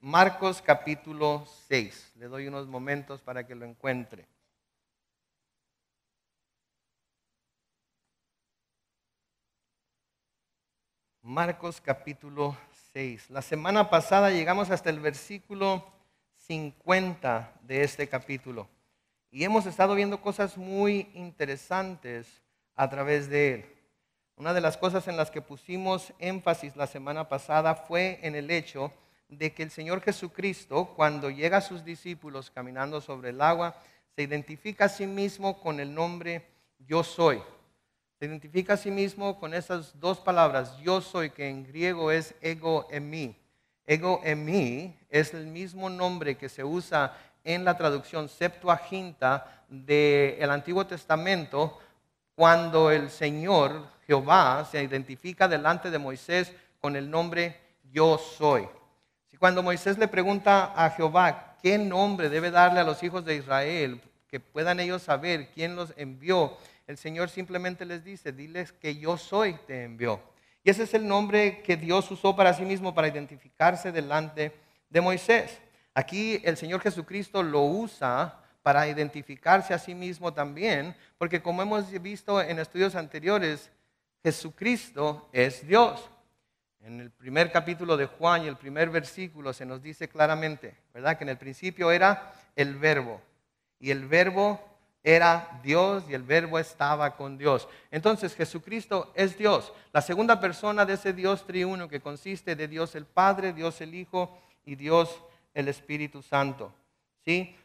Marcos capítulo 6. Le doy unos momentos para que lo encuentre. Marcos capítulo 6. La semana pasada llegamos hasta el versículo 50 de este capítulo. Y hemos estado viendo cosas muy interesantes a través de él. Una de las cosas en las que pusimos énfasis la semana pasada fue en el hecho de que el Señor Jesucristo, cuando llega a sus discípulos caminando sobre el agua, se identifica a sí mismo con el nombre Yo Soy. Se identifica a sí mismo con esas dos palabras, Yo Soy, que en griego es ego eimi. Ego eimi es el mismo nombre que se usa en la traducción Septuaginta del Antiguo Testamento cuando el Señor Jehová se identifica delante de Moisés con el nombre Yo Soy. Cuando Moisés le pregunta a Jehová qué nombre debe darle a los hijos de Israel, que puedan ellos saber quién los envió, el Señor simplemente les dice, diles que Yo Soy te envió. Y ese es el nombre que Dios usó para sí mismo para identificarse delante de Moisés. Aquí el Señor Jesucristo lo usa para identificarse a sí mismo también, porque como hemos visto en estudios anteriores, Jesucristo es Dios. En el primer capítulo de Juan y el primer versículo se nos dice claramente, ¿verdad? Que en el principio era el verbo, y el verbo era Dios y el verbo estaba con Dios. Entonces Jesucristo es Dios, la segunda persona de ese Dios triuno que consiste de Dios el Padre, Dios el Hijo y Dios el Espíritu Santo. ¿Sí?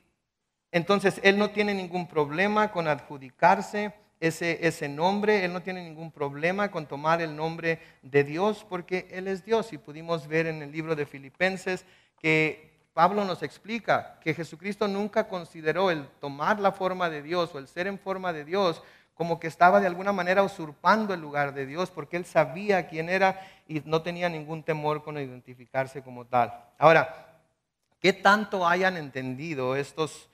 Entonces Él no tiene ningún problema con adjudicarse ese nombre, Él no tiene ningún problema con tomar el nombre de Dios porque Él es Dios. Y pudimos ver en el libro de Filipenses que Pablo nos explica que Jesucristo nunca consideró el tomar la forma de Dios o el ser en forma de Dios como que estaba de alguna manera usurpando el lugar de Dios, porque Él sabía quién era y no tenía ningún temor con identificarse como tal. Ahora, ¿qué tanto hayan entendido estos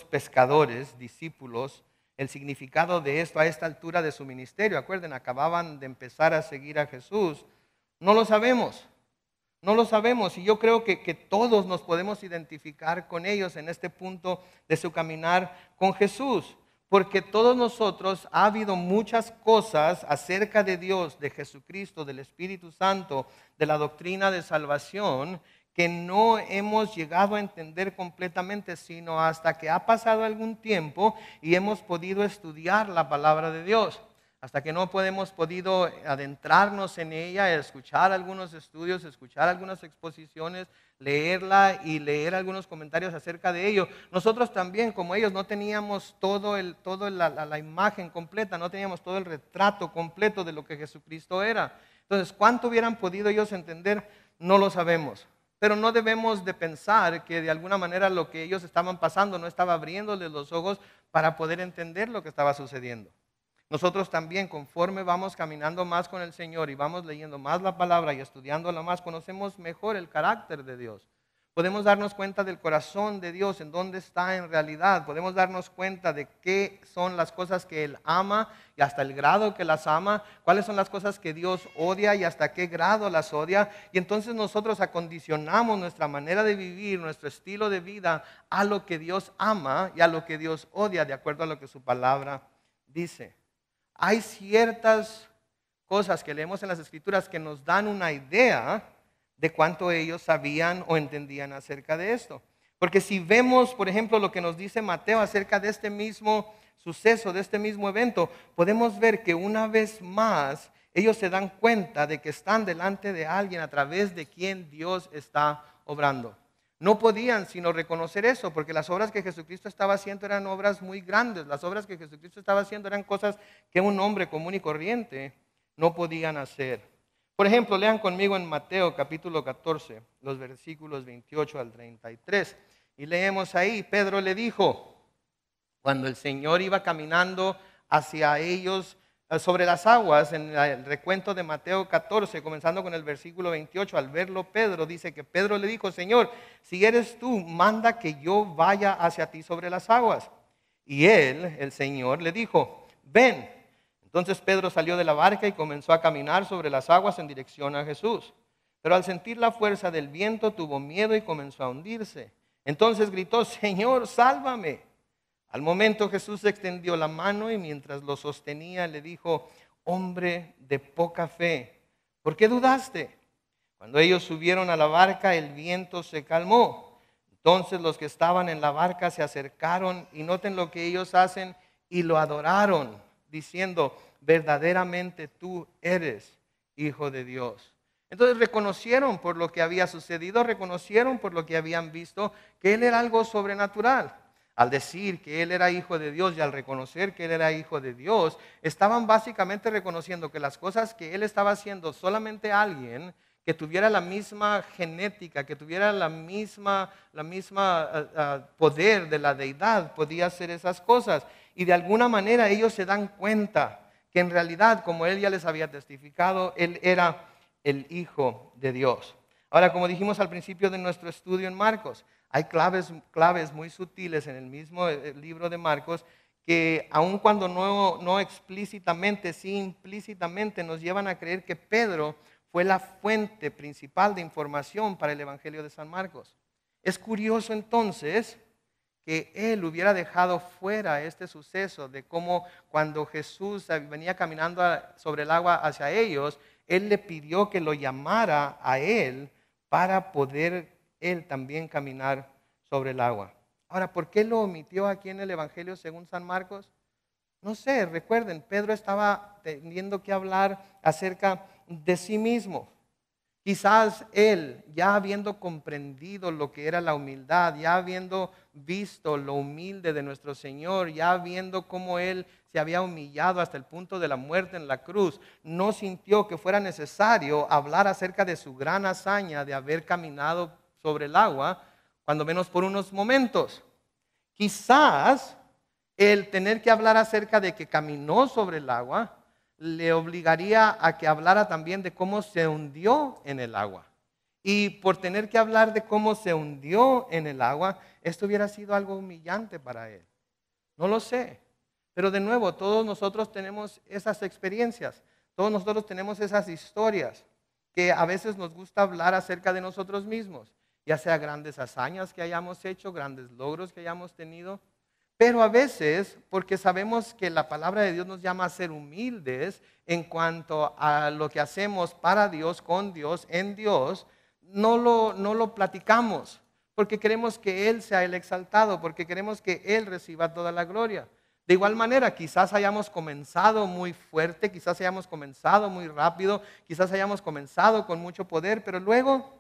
pescadores, discípulos, el significado de esto a esta altura de su ministerio? Acuerden, acababan de empezar a seguir a Jesús. No lo sabemos, no lo sabemos. Y yo creo que todos nos podemos identificar con ellos en este punto de su caminar con Jesús. Porque todos nosotros ha habido muchas cosas acerca de Dios, de Jesucristo, del Espíritu Santo, de la doctrina de salvación, que no hemos llegado a entender completamente, sino hasta que ha pasado algún tiempo y hemos podido estudiar la palabra de Dios. Hasta que no hemos podido adentrarnos en ella, escuchar algunos estudios, escuchar algunas exposiciones, leerla y leer algunos comentarios acerca de ello. Nosotros también, como ellos, no teníamos la imagen completa, no teníamos todo el retrato completo de lo que Jesucristo era. Entonces, ¿cuánto hubieran podido ellos entender? No lo sabemos. Pero no debemos de pensar que de alguna manera lo que ellos estaban pasando no estaba abriéndoles los ojos para poder entender lo que estaba sucediendo. Nosotros también, conforme vamos caminando más con el Señor y vamos leyendo más la palabra y estudiándola más, conocemos mejor el carácter de Dios. Podemos darnos cuenta del corazón de Dios, en dónde está en realidad. Podemos darnos cuenta de qué son las cosas que Él ama y hasta el grado que las ama. Cuáles son las cosas que Dios odia y hasta qué grado las odia. Y entonces nosotros acondicionamos nuestra manera de vivir, nuestro estilo de vida a lo que Dios ama y a lo que Dios odia, de acuerdo a lo que su palabra dice. Hay ciertas cosas que leemos en las Escrituras que nos dan una idea de cuánto ellos sabían o entendían acerca de esto. Porque si vemos, por ejemplo, lo que nos dice Mateo acerca de este mismo suceso, de este mismo evento, podemos ver que una vez más ellos se dan cuenta de que están delante de alguien a través de quien Dios está obrando. No podían sino reconocer eso, porque las obras que Jesucristo estaba haciendo eran obras muy grandes. Las obras que Jesucristo estaba haciendo eran cosas que un hombre común y corriente no podían hacer. Por ejemplo, lean conmigo en Mateo capítulo 14, los versículos 28 al 33. Y leemos ahí, Pedro le dijo, cuando el Señor iba caminando hacia ellos sobre las aguas, en el recuento de Mateo 14, comenzando con el versículo 28, al verlo Pedro, dice que Pedro le dijo, Señor, si eres tú, manda que yo vaya hacia ti sobre las aguas. Y él, el Señor, le dijo, ven. Entonces Pedro salió de la barca y comenzó a caminar sobre las aguas en dirección a Jesús. Pero al sentir la fuerza del viento tuvo miedo y comenzó a hundirse. Entonces gritó, Señor, sálvame. Al momento Jesús extendió la mano y mientras lo sostenía le dijo, hombre de poca fe, ¿por qué dudaste? Cuando ellos subieron a la barca, el viento se calmó. Entonces los que estaban en la barca se acercaron y noten lo que ellos hacen y lo adoraron, diciendo, verdaderamente tú eres Hijo de Dios. Entonces reconocieron por lo que había sucedido, reconocieron por lo que habían visto que Él era algo sobrenatural. Al decir que Él era Hijo de Dios y al reconocer que Él era Hijo de Dios, estaban básicamente reconociendo que las cosas que Él estaba haciendo, solamente alguien que tuviera la misma genética, que tuviera la misma poder de la deidad, podía hacer esas cosas. Y de alguna manera ellos se dan cuenta que en realidad, como Él ya les había testificado, Él era el Hijo de Dios. Ahora, como dijimos al principio de nuestro estudio en Marcos, hay claves muy sutiles en el mismo libro de Marcos que aun cuando no explícitamente, sí implícitamente nos llevan a creer que Pedro fue la fuente principal de información para el Evangelio de San Marcos. Es curioso entonces que él hubiera dejado fuera este suceso de cómo cuando Jesús venía caminando sobre el agua hacia ellos, él le pidió que lo llamara a él para poder él también caminar sobre el agua. Ahora, ¿por qué lo omitió aquí en el Evangelio según San Marcos? No sé, recuerden, Pedro estaba teniendo que hablar acerca de sí mismo. Quizás él, ya habiendo comprendido lo que era la humildad, ya habiendo visto lo humilde de nuestro Señor, ya viendo cómo él se había humillado hasta el punto de la muerte en la cruz, no sintió que fuera necesario hablar acerca de su gran hazaña de haber caminado sobre el agua, cuando menos por unos momentos. Quizás el tener que hablar acerca de que caminó sobre el agua le obligaría a que hablara también de cómo se hundió en el agua. Y por tener que hablar de cómo se hundió en el agua, esto hubiera sido algo humillante para él. No lo sé. Pero de nuevo, todos nosotros tenemos esas experiencias. Todos nosotros tenemos esas historias que a veces nos gusta hablar acerca de nosotros mismos, ya sea grandes hazañas que hayamos hecho, grandes logros que hayamos tenido. Pero a veces, porque sabemos que la palabra de Dios nos llama a ser humildes en cuanto a lo que hacemos para Dios, con Dios, en Dios, no lo platicamos, porque queremos que Él sea el exaltado, porque queremos que Él reciba toda la gloria. De igual manera, quizás hayamos comenzado muy fuerte, quizás hayamos comenzado muy rápido, quizás hayamos comenzado con mucho poder, pero luego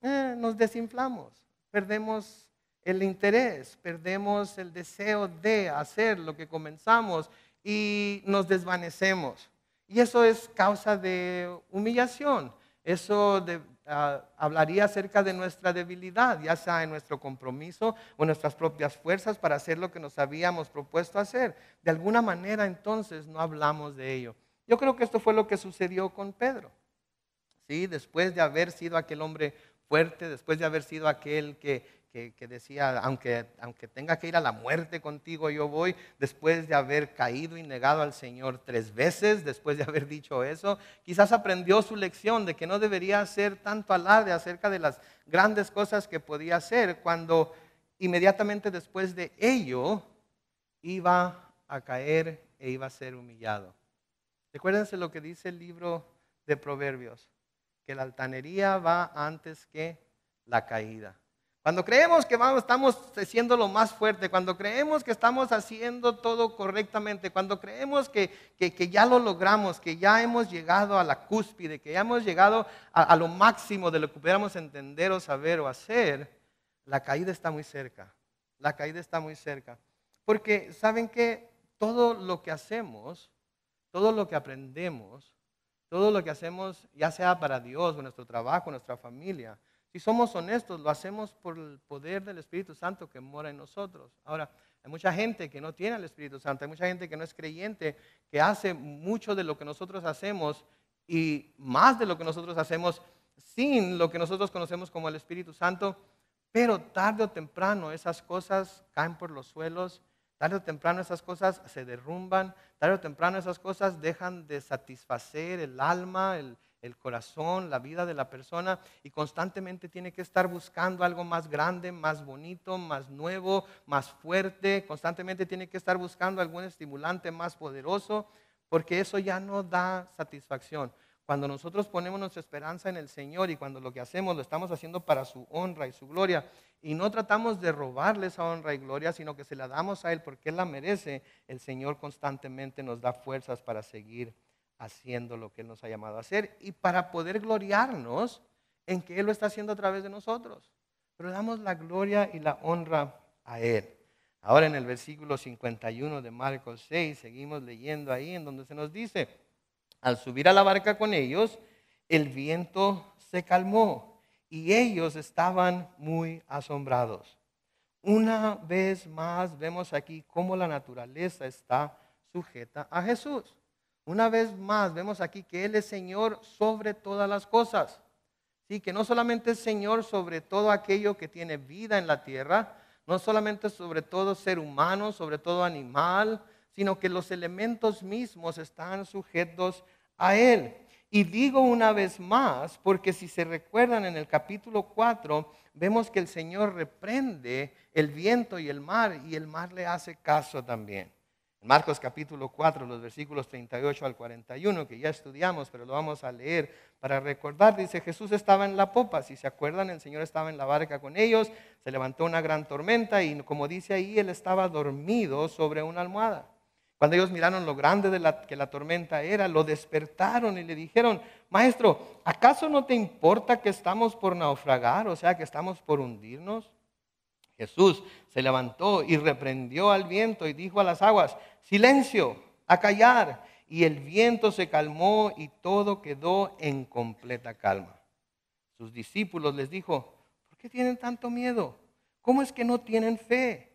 nos desinflamos, perdemos el interés, perdemos el deseo de hacer lo que comenzamos y nos desvanecemos. Y eso es causa de humillación. Eso hablaría acerca de nuestra debilidad, ya sea en nuestro compromiso o en nuestras propias fuerzas para hacer lo que nos habíamos propuesto hacer. De alguna manera entonces no hablamos de ello. Yo creo que esto fue lo que sucedió con Pedro. ¿Sí? Después de haber sido aquel hombre fuerte, después de haber sido aquel que decía, aunque tenga que ir a la muerte contigo, yo voy, después de haber caído y negado al Señor 3 veces, después de haber dicho eso, quizás aprendió su lección de que no debería hacer tanto alarde acerca de las grandes cosas que podía hacer, cuando inmediatamente después de ello iba a caer e iba a ser humillado. Recuérdense lo que dice el libro de Proverbios, que la altanería va antes que la caída. Cuando creemos que estamos haciendo lo más fuerte, cuando creemos que estamos haciendo todo correctamente, cuando creemos que ya lo logramos, que ya hemos llegado a la cúspide, que ya hemos llegado a lo máximo de lo que pudiéramos entender o saber o hacer, la caída está muy cerca. La caída está muy cerca. Porque saben que todo lo que hacemos, todo lo que aprendemos, todo lo que hacemos, ya sea para Dios, o nuestro trabajo, nuestra familia, si somos honestos, lo hacemos por el poder del Espíritu Santo que mora en nosotros. Ahora, hay mucha gente que no tiene el Espíritu Santo, hay mucha gente que no es creyente, que hace mucho de lo que nosotros hacemos y más de lo que nosotros hacemos sin lo que nosotros conocemos como el Espíritu Santo, pero tarde o temprano esas cosas caen por los suelos, tarde o temprano esas cosas se derrumban, tarde o temprano esas cosas dejan de satisfacer el alma, el corazón, la vida de la persona, y constantemente tiene que estar buscando algo más grande, más bonito, más nuevo, más fuerte. Constantemente tiene que estar buscando algún estimulante más poderoso, porque eso ya no da satisfacción. Cuando nosotros ponemos nuestra esperanza en el Señor y cuando lo que hacemos lo estamos haciendo para su honra y su gloria, y no tratamos de robarle esa honra y gloria, sino que se la damos a Él porque Él la merece, el Señor constantemente nos da fuerzas para seguir haciendo lo que Él nos ha llamado a hacer y para poder gloriarnos en que Él lo está haciendo a través de nosotros. Pero damos la gloria y la honra a Él. Ahora en el versículo 51 de Marcos 6, seguimos leyendo ahí en donde se nos dice: al subir a la barca con ellos, el viento se calmó y ellos estaban muy asombrados. Una vez más vemos aquí cómo la naturaleza está sujeta a Jesús. Una vez más vemos aquí que Él es Señor sobre todas las cosas. Sí, que no solamente es Señor sobre todo aquello que tiene vida en la tierra, no solamente sobre todo ser humano, sobre todo animal, sino que los elementos mismos están sujetos a Él. Y digo una vez más, porque si se recuerdan en el capítulo 4, vemos que el Señor reprende el viento y el mar le hace caso también. En Marcos capítulo 4, los versículos 38 al 41, que ya estudiamos, pero lo vamos a leer para recordar, dice: Jesús estaba en la popa, si se acuerdan, el Señor estaba en la barca con ellos, se levantó una gran tormenta y como dice ahí, Él estaba dormido sobre una almohada. Cuando ellos miraron lo grande que la tormenta era, lo despertaron y le dijeron: Maestro, ¿acaso no te importa que estamos por naufragar? O sea, que estamos por hundirnos. Jesús se levantó y reprendió al viento y dijo a las aguas: silencio, a callar. Y el viento se calmó y todo quedó en completa calma. Sus discípulos les dijo: ¿por qué tienen tanto miedo? ¿Cómo es que no tienen fe?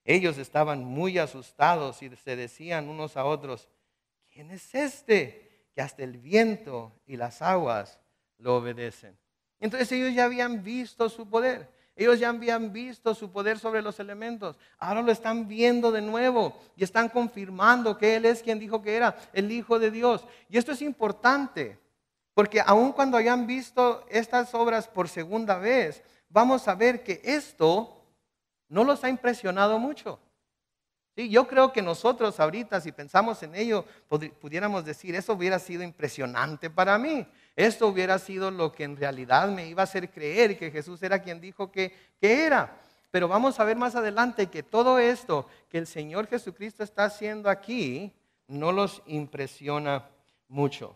Ellos estaban muy asustados y se decían unos a otros: ¿quién es este que hasta el viento y las aguas lo obedecen? Entonces ellos ya habían visto su poder. Ellos ya habían visto su poder sobre los elementos. Ahora lo están viendo de nuevo y están confirmando que Él es quien dijo que era el Hijo de Dios. Y esto es importante porque aun cuando hayan visto estas obras por segunda vez, vamos a ver que esto no los ha impresionado mucho. Sí, yo creo que nosotros ahorita, si pensamos en ello, pudiéramos decir: eso hubiera sido impresionante para mí. Esto hubiera sido lo que en realidad me iba a hacer creer que Jesús era quien dijo que era. Pero vamos a ver más adelante que todo esto que el Señor Jesucristo está haciendo aquí no los impresiona mucho.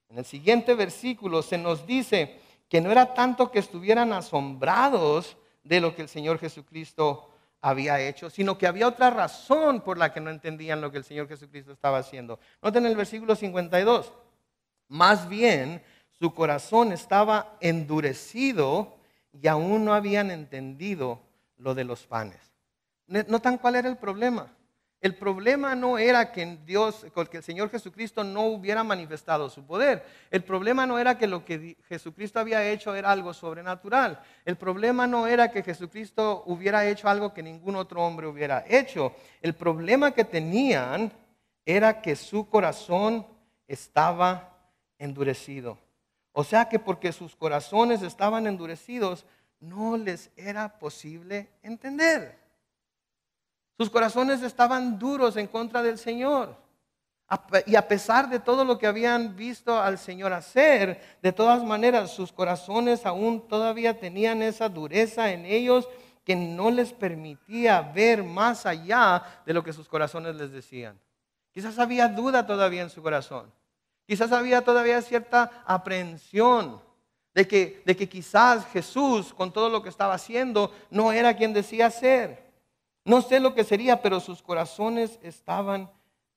En el siguiente versículo se nos dice que no era tanto que estuvieran asombrados de lo que el Señor Jesucristo había hecho, sino que había otra razón por la que no entendían lo que el Señor Jesucristo estaba haciendo. Noten el versículo 52. Más bien, su corazón estaba endurecido y aún no habían entendido lo de los panes. ¿Notan cuál era el problema? El problema no era que el Señor Jesucristo no hubiera manifestado su poder. El problema no era que lo que Jesucristo había hecho era algo sobrenatural. El problema no era que Jesucristo hubiera hecho algo que ningún otro hombre hubiera hecho. El problema que tenían era que su corazón estaba endurecido. O sea que porque sus corazones estaban endurecidos, no les era posible entender. Sus corazones estaban duros en contra del Señor. Y a pesar de todo lo que habían visto al Señor hacer, de todas maneras sus corazones aún todavía tenían esa dureza en ellos que no les permitía ver más allá de lo que sus corazones les decían. Quizás había duda todavía en su corazón. Quizás había todavía cierta aprehensión de que quizás Jesús, con todo lo que estaba haciendo, no era quien decía ser. No sé lo que sería, pero sus corazones estaban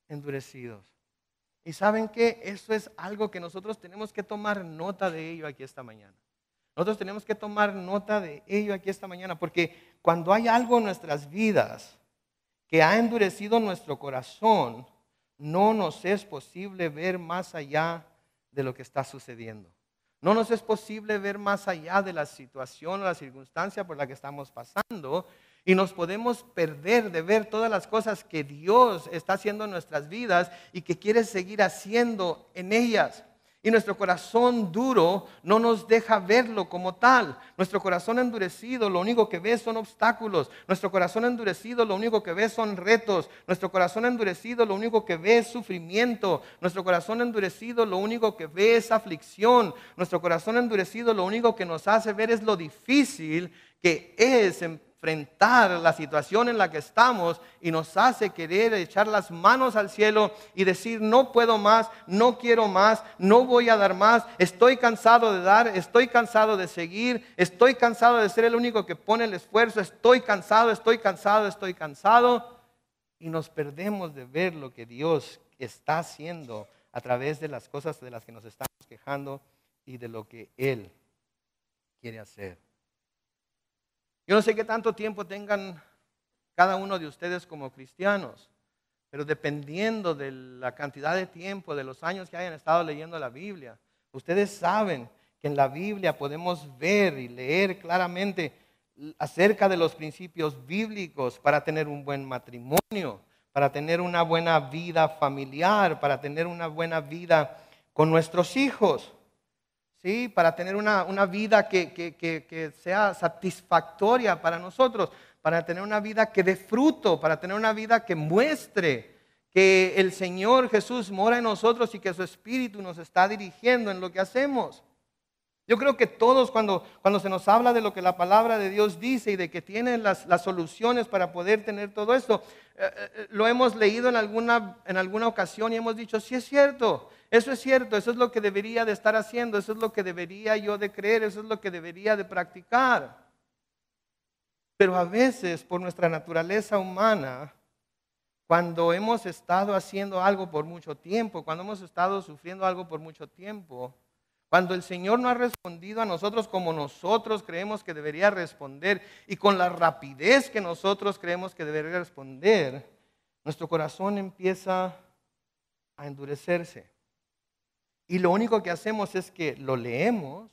endurecidos. Y ¿saben qué? Eso es algo que nosotros tenemos que tomar nota de ello aquí esta mañana. Nosotros tenemos que tomar nota de ello aquí esta mañana, porque cuando hay algo en nuestras vidas que ha endurecido nuestro corazón, no nos es posible ver más allá de lo que está sucediendo. No nos es posible ver más allá de la situación o la circunstancia por la que estamos pasando. Y nos podemos perder de ver todas las cosas que Dios está haciendo en nuestras vidas y que quiere seguir haciendo en ellas. Y nuestro corazón duro no nos deja verlo como tal. Nuestro corazón endurecido lo único que ve son obstáculos. Nuestro corazón endurecido lo único que ve son retos. Nuestro corazón endurecido lo único que ve es sufrimiento. Nuestro corazón endurecido lo único que ve es aflicción. Nuestro corazón endurecido lo único que nos hace ver es lo difícil que es enfrentar la situación en la que estamos y nos hace querer echar las manos al cielo y decir: no puedo más, no quiero más, no voy a dar más, estoy cansado de dar, estoy cansado de seguir, estoy cansado de ser el único que pone el esfuerzo, estoy cansado, estoy cansado, estoy cansado. Y nos perdemos de ver lo que Dios está haciendo a través de las cosas de las que nos estamos quejando y de lo que Él quiere hacer. Yo no sé qué tanto tiempo tengan cada uno de ustedes como cristianos, pero dependiendo de la cantidad de tiempo, de los años que hayan estado leyendo la Biblia, ustedes saben que en la Biblia podemos ver y leer claramente acerca de los principios bíblicos para tener un buen matrimonio, para tener una buena vida familiar, para tener una buena vida con nuestros hijos. ¿Sí? Para tener una vida que sea satisfactoria para nosotros, para tener una vida que dé fruto, para tener una vida que muestre que el Señor Jesús mora en nosotros y que su Espíritu nos está dirigiendo en lo que hacemos. Yo creo que todos cuando se nos habla de lo que la palabra de Dios dice y de que tiene las soluciones para poder tener todo esto, lo hemos leído en alguna ocasión y hemos dicho: sí es cierto, eso es cierto, eso es lo que debería de estar haciendo, eso es lo que debería yo de creer, eso es lo que debería de practicar. Pero a veces por nuestra naturaleza humana, cuando hemos estado haciendo algo por mucho tiempo, cuando hemos estado sufriendo algo por mucho tiempo, cuando el Señor no ha respondido a nosotros como nosotros creemos que debería responder y con la rapidez que nosotros creemos que debería responder, nuestro corazón empieza a endurecerse. Y lo único que hacemos es que lo leemos,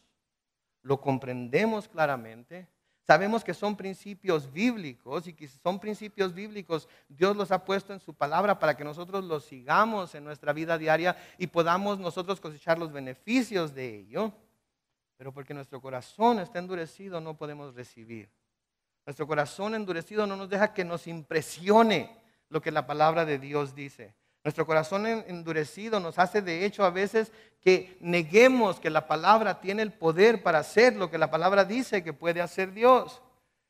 lo comprendemos claramente, sabemos que son principios bíblicos y que si son principios bíblicos, Dios los ha puesto en su palabra para que nosotros los sigamos en nuestra vida diaria y podamos nosotros cosechar los beneficios de ello. Pero porque nuestro corazón está endurecido, no podemos recibir. Nuestro corazón endurecido no nos deja que nos impresione lo que la palabra de Dios dice. Nuestro corazón endurecido nos hace de hecho a veces que neguemos que la palabra tiene el poder para hacer lo que la palabra dice que puede hacer Dios.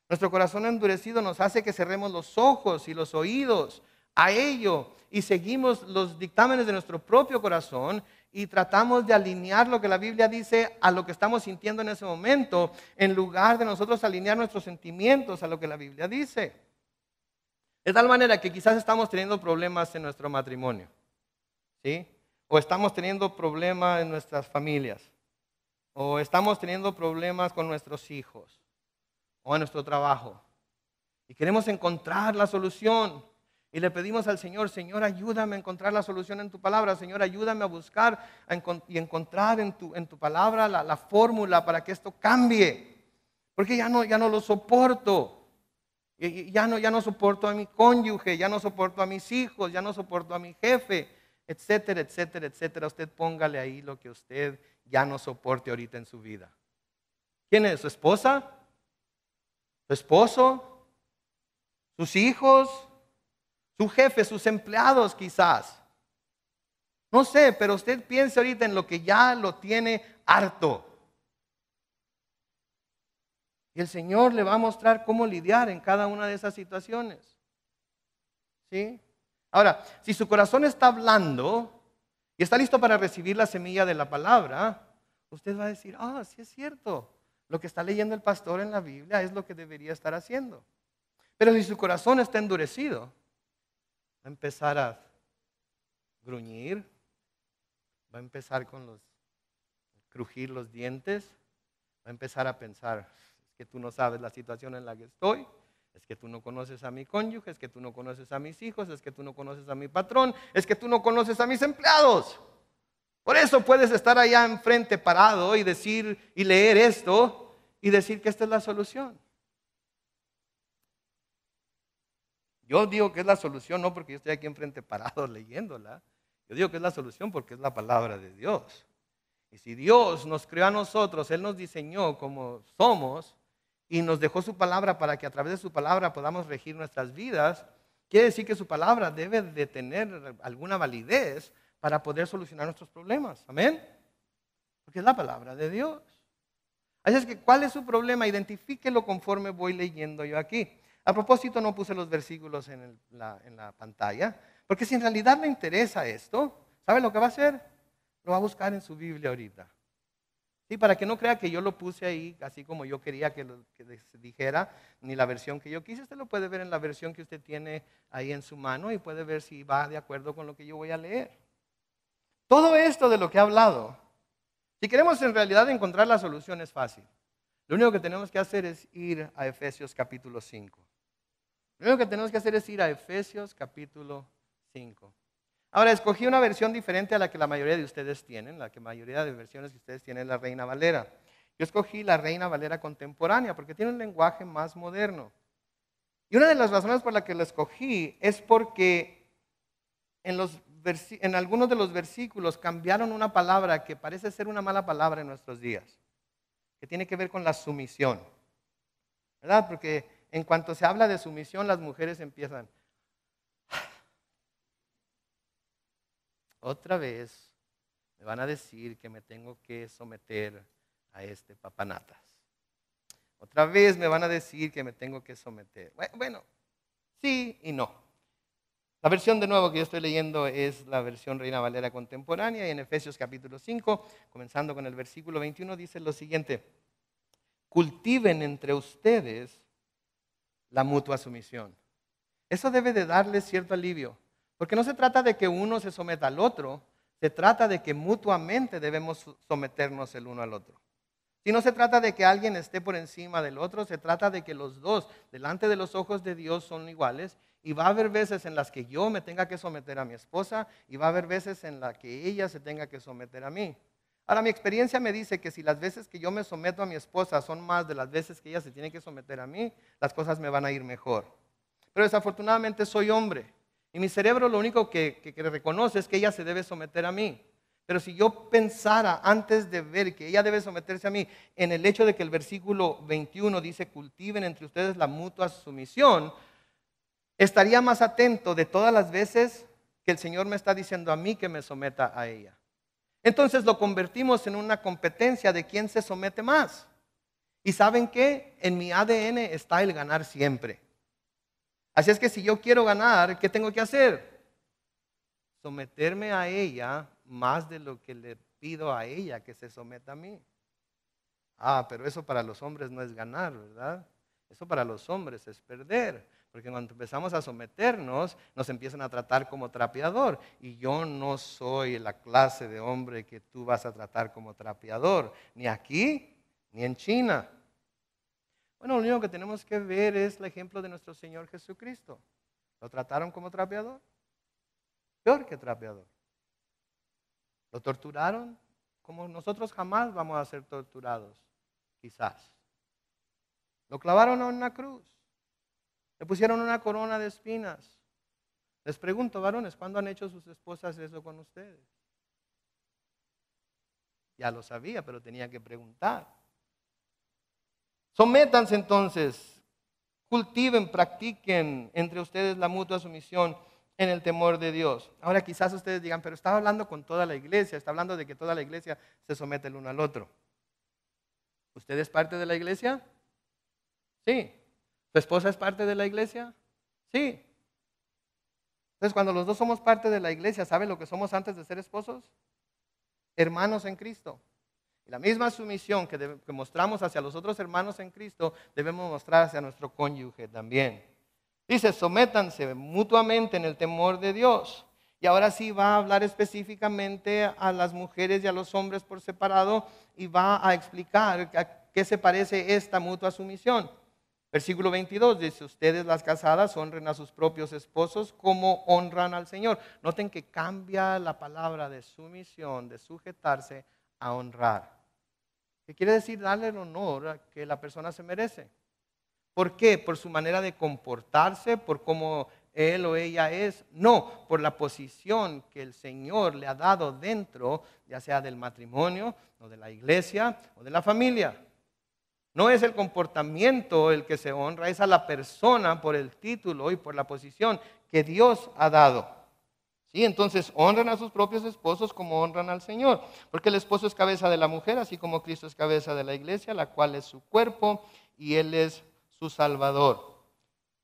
Nuestro corazón endurecido nos hace que cerremos los ojos y los oídos a ello y seguimos los dictámenes de nuestro propio corazón y tratamos de alinear lo que la Biblia dice a lo que estamos sintiendo en ese momento, en lugar de nosotros alinear nuestros sentimientos a lo que la Biblia dice. De tal manera que quizás estamos teniendo problemas en nuestro matrimonio, ¿sí? O estamos teniendo problemas en nuestras familias, o estamos teniendo problemas con nuestros hijos, o en nuestro trabajo. Y queremos encontrar la solución. Y le pedimos al Señor: Señor, ayúdame a encontrar la solución en tu palabra. Señor, ayúdame a buscar y encontrar en tu palabra la fórmula para que esto cambie. Porque ya no lo soporto. Ya no soporto a mi cónyuge, ya no soporto a mis hijos, ya no soporto a mi jefe, etcétera, etcétera, etcétera. Usted póngale ahí lo que usted ya no soporte ahorita en su vida. ¿Quién es? ¿Su esposa? ¿Su esposo? ¿Sus hijos? ¿Su jefe? ¿Sus empleados quizás? No sé, pero usted piense ahorita en lo que ya lo tiene harto. Y el Señor le va a mostrar cómo lidiar en cada una de esas situaciones. ¿Sí? Ahora, si su corazón está blando y está listo para recibir la semilla de la palabra, usted va a decir: sí es cierto, lo que está leyendo el pastor en la Biblia es lo que debería estar haciendo. Pero si su corazón está endurecido, va a empezar a gruñir, va a empezar con crujir los dientes, va a empezar a pensar: es que tú no sabes la situación en la que estoy, es que tú no conoces a mi cónyuge, es que tú no conoces a mis hijos, es que tú no conoces a mi patrón, es que tú no conoces a mis empleados. Por eso puedes estar allá enfrente parado y decir y leer esto y decir que esta es la solución. Yo digo que es la solución no porque yo estoy aquí enfrente parado leyéndola. Yo digo que es la solución porque es la palabra de Dios. Y si Dios nos creó a nosotros, Él nos diseñó como somos y nos dejó su palabra para que a través de su palabra podamos regir nuestras vidas, quiere decir que su palabra debe de tener alguna validez para poder solucionar nuestros problemas. Amén. Porque es la palabra de Dios. Así es que, ¿cuál es su problema? Identifíquelo conforme voy leyendo yo aquí. A propósito, no puse los versículos en la pantalla, porque si en realidad le interesa esto, ¿sabe lo que va a hacer? Lo va a buscar en su Biblia ahorita. Sí, para que no crea que yo lo puse ahí así como yo quería que se dijera, ni la versión que yo quise. Usted lo puede ver en la versión que usted tiene ahí en su mano y puede ver si va de acuerdo con lo que yo voy a leer. Todo esto de lo que he hablado, si queremos en realidad encontrar la solución es fácil. Lo único que tenemos que hacer es ir a Efesios capítulo 5. Lo único que tenemos que hacer es ir a Efesios capítulo 5. Ahora, escogí una versión diferente a la que la mayoría de ustedes tienen. La que mayoría de versiones que ustedes tienen es la Reina Valera. Yo escogí la Reina Valera contemporánea porque tiene un lenguaje más moderno. Y una de las razones por la que la escogí es porque en algunos de los versículos cambiaron una palabra que parece ser una mala palabra en nuestros días, que tiene que ver con la sumisión. ¿Verdad? Porque en cuanto se habla de sumisión, las mujeres empiezan... Otra vez me van a decir que me tengo que someter a este papanatas. Otra vez me van a decir que me tengo que someter. Bueno, sí y no. La versión de nuevo que yo estoy leyendo es la versión Reina Valera contemporánea y en Efesios capítulo 5, comenzando con el versículo 21, dice lo siguiente: cultiven entre ustedes la mutua sumisión. Eso debe de darles cierto alivio. Porque no se trata de que uno se someta al otro, se trata de que mutuamente debemos someternos el uno al otro. Si no se trata de que alguien esté por encima del otro, se trata de que los dos, delante de los ojos de Dios, son iguales. Y va a haber veces en las que yo me tenga que someter a mi esposa y va a haber veces en las que ella se tenga que someter a mí. Ahora, mi experiencia me dice que si las veces que yo me someto a mi esposa son más de las veces que ella se tiene que someter a mí, las cosas me van a ir mejor. Pero desafortunadamente soy hombre. Y mi cerebro lo único que reconoce es que ella se debe someter a mí. Pero si yo pensara antes de ver que ella debe someterse a mí en el hecho de que el versículo 21 dice cultiven entre ustedes la mutua sumisión, estaría más atento de todas las veces que el Señor me está diciendo a mí que me someta a ella. Entonces lo convertimos en una competencia de quién se somete más. ¿Y saben qué? En mi ADN está el ganar siempre. Así es que si yo quiero ganar, ¿qué tengo que hacer? Someterme a ella más de lo que le pido a ella que se someta a mí. Pero eso para los hombres no es ganar, ¿verdad? Eso para los hombres es perder. Porque cuando empezamos a someternos, nos empiezan a tratar como trapeador. Y yo no soy la clase de hombre que tú vas a tratar como trapeador. Ni aquí, ni en China. Bueno, lo único que tenemos que ver es el ejemplo de nuestro Señor Jesucristo. ¿Lo trataron como trapeador? Peor que trapeador. ¿Lo torturaron? Como nosotros jamás vamos a ser torturados, quizás. Lo clavaron en una cruz. Le pusieron una corona de espinas. Les pregunto, varones, ¿cuándo han hecho sus esposas eso con ustedes? Ya lo sabía, pero tenía que preguntar. Sométanse entonces, cultiven, practiquen entre ustedes la mutua sumisión en el temor de Dios. Ahora quizás ustedes digan, pero estaba hablando con toda la iglesia, está hablando de que toda la iglesia se somete el uno al otro. ¿Usted es parte de la iglesia? Sí. ¿Su esposa es parte de la iglesia? Sí. Entonces cuando los dos somos parte de la iglesia, ¿saben lo que somos antes de ser esposos? Hermanos en Cristo. Y la misma sumisión que mostramos hacia los otros hermanos en Cristo, debemos mostrar hacia nuestro cónyuge también. Dice, sométanse mutuamente en el temor de Dios. Y ahora sí va a hablar específicamente a las mujeres y a los hombres por separado y va a explicar a qué se parece esta mutua sumisión. Versículo 22 dice, ustedes las casadas honren a sus propios esposos como honran al Señor. Noten que cambia la palabra de sumisión, de sujetarse, a honrar. ¿Qué quiere decir? Darle el honor que la persona se merece. ¿Por qué? Por su manera de comportarse, por cómo él o ella es, no, por la posición que el Señor le ha dado dentro, ya sea del matrimonio, o de la iglesia, o de la familia. No es el comportamiento el que se honra, es a la persona por el título y por la posición que Dios ha dado. ¿Sí? Entonces honran a sus propios esposos como honran al Señor, porque el esposo es cabeza de la mujer, así como Cristo es cabeza de la iglesia, la cual es su cuerpo y Él es su Salvador.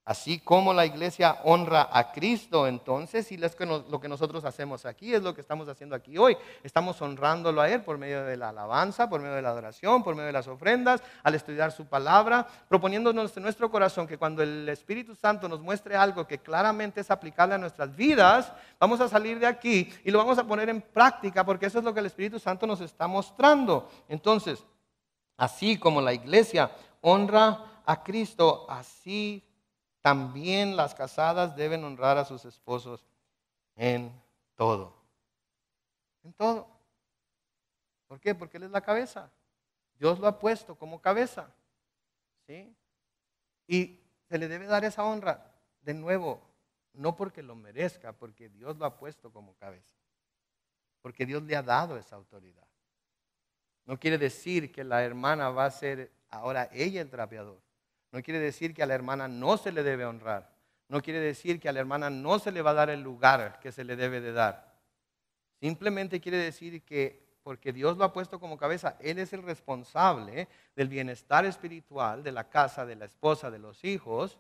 Así como la iglesia honra a Cristo, entonces, y lo que nosotros hacemos aquí es lo que estamos haciendo aquí hoy. Estamos honrándolo a Él por medio de la alabanza, por medio de la adoración, por medio de las ofrendas, al estudiar su palabra, proponiéndonos en nuestro corazón que cuando el Espíritu Santo nos muestre algo que claramente es aplicable a nuestras vidas, vamos a salir de aquí y lo vamos a poner en práctica, porque eso es lo que el Espíritu Santo nos está mostrando. Entonces, así como la iglesia honra a Cristo, así también las casadas deben honrar a sus esposos en todo. En todo. ¿Por qué? Porque Él es la cabeza. Dios lo ha puesto como cabeza. ¿Sí? Y se le debe dar esa honra, de nuevo, no porque lo merezca, porque Dios lo ha puesto como cabeza. Porque Dios le ha dado esa autoridad. No quiere decir que la hermana va a ser ahora ella el trapeador. No quiere decir que a la hermana no se le debe honrar. No quiere decir que a la hermana no se le va a dar el lugar que se le debe de dar. Simplemente quiere decir que porque Dios lo ha puesto como cabeza, Él es el responsable del bienestar espiritual de la casa, de la esposa, de los hijos,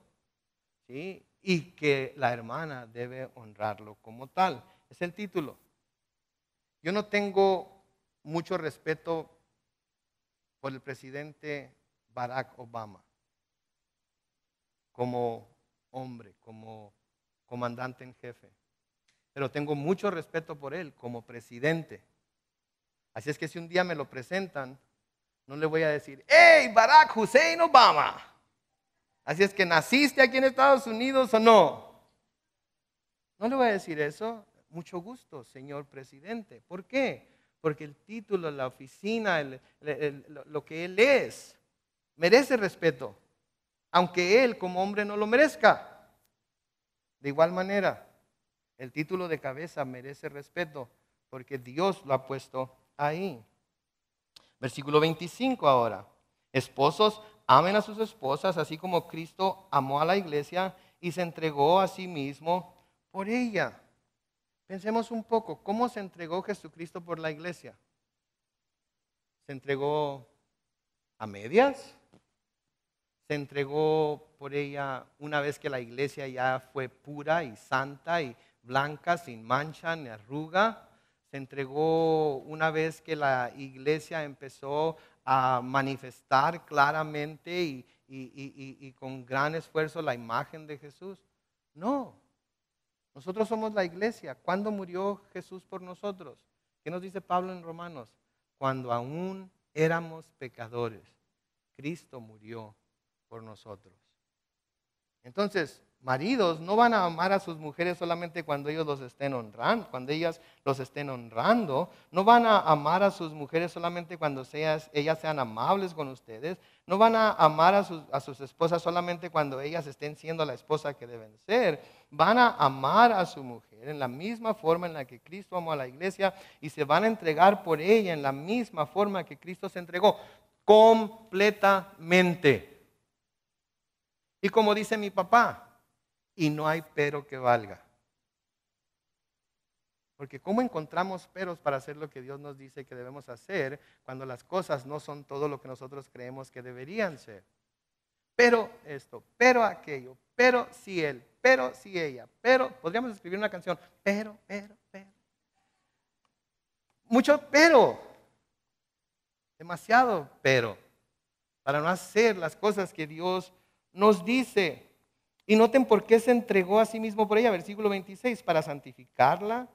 ¿sí? Y que la hermana debe honrarlo como tal. Es el título. Yo no tengo mucho respeto por el presidente Barack Obama como hombre, como comandante en jefe. Pero tengo mucho respeto por él como presidente. Así es que si un día me lo presentan, no le voy a decir, ¡hey, Barack Hussein Obama! Así es que, ¿naciste aquí en Estados Unidos o no? No le voy a decir eso. Mucho gusto, señor presidente. ¿Por qué? Porque el título, la oficina, lo que él es, merece respeto. Aunque él como hombre no lo merezca. De igual manera, el título de cabeza merece respeto porque Dios lo ha puesto ahí. Versículo 25 ahora. Esposos, amen a sus esposas, así como Cristo amó a la iglesia y se entregó a sí mismo por ella. Pensemos un poco, ¿cómo se entregó Jesucristo por la iglesia? ¿Se entregó a medias? Se entregó por ella una vez que la iglesia ya fue pura y santa y blanca, sin mancha ni arruga. Se entregó una vez que la iglesia empezó a manifestar claramente y con gran esfuerzo la imagen de Jesús. No, nosotros somos la iglesia. ¿Cuándo murió Jesús por nosotros? ¿Qué nos dice Pablo en Romanos? Cuando aún éramos pecadores, Cristo murió por nosotros. Entonces, maridos no van a amar a sus mujeres solamente cuando ellos los estén honrando, cuando ellas los estén honrando. No van a amar a sus mujeres solamente cuando ellas sean amables con ustedes. No van a amar a sus esposas solamente cuando ellas estén siendo la esposa que deben ser. Van a amar a su mujer en la misma forma en la que Cristo amó a la iglesia y se van a entregar por ella en la misma forma que Cristo se entregó, completamente. Y como dice mi papá, y no hay pero que valga. Porque ¿cómo encontramos peros para hacer lo que Dios nos dice que debemos hacer cuando las cosas no son todo lo que nosotros creemos que deberían ser? Pero esto, pero aquello, pero si él, pero si ella, pero, podríamos escribir una canción, pero. Mucho pero, demasiado pero, para no hacer las cosas que Dios nos dice. Y noten por qué se entregó a sí mismo por ella, versículo 26, para santificarla.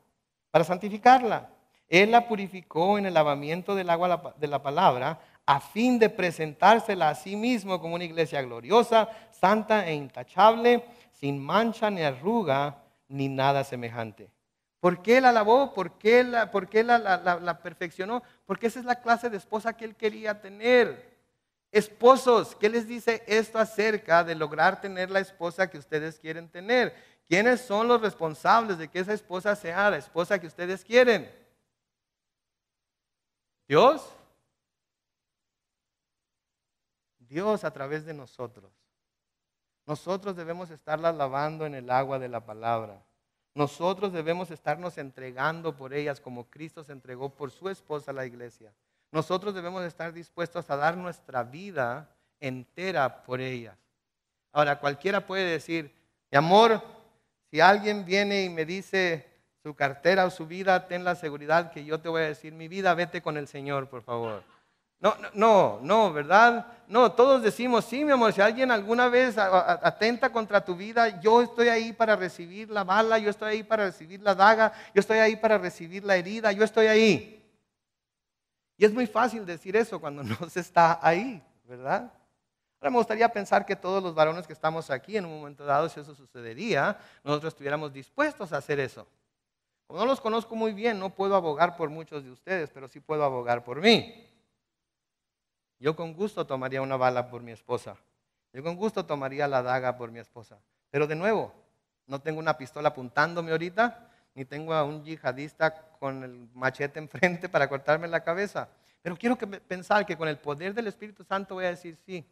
Él la purificó en el lavamiento del agua de la palabra, a fin de presentársela a sí mismo como una iglesia gloriosa, santa e intachable, sin mancha ni arruga, ni nada semejante. ¿Por qué la lavó? ¿Por qué la perfeccionó? Porque esa es la clase de esposa que él quería tener. Esposos, ¿qué les dice esto acerca de lograr tener la esposa que ustedes quieren tener? ¿Quiénes son los responsables de que esa esposa sea la esposa que ustedes quieren? ¿Dios? Dios a través de nosotros. Nosotros debemos estarlas lavando en el agua de la palabra. Nosotros debemos estarnos entregando por ellas como Cristo se entregó por su esposa a la iglesia. Nosotros debemos estar dispuestos a dar nuestra vida entera por ellas. Ahora, cualquiera puede decir, mi amor, si alguien viene y me dice su cartera o su vida, ten la seguridad que yo te voy a decir, mi vida, vete con el Señor, por favor. No, ¿verdad? No, todos decimos, sí, mi amor, si alguien alguna vez atenta contra tu vida, yo estoy ahí para recibir la bala, yo estoy ahí para recibir la daga, yo estoy ahí para recibir la herida, yo estoy ahí. Y es muy fácil decir eso cuando no se está ahí, ¿verdad? Ahora me gustaría pensar que todos los varones que estamos aquí, en un momento dado, si eso sucedería, nosotros estuviéramos dispuestos a hacer eso. Como no los conozco muy bien, no puedo abogar por muchos de ustedes, pero sí puedo abogar por mí. Yo con gusto tomaría una bala por mi esposa. Yo con gusto tomaría la daga por mi esposa. Pero de nuevo, no tengo una pistola apuntándome ahorita, ni tengo a un yihadista con el machete enfrente para cortarme la cabeza. Pero quiero pensar que con el poder del Espíritu Santo voy a decir, sí,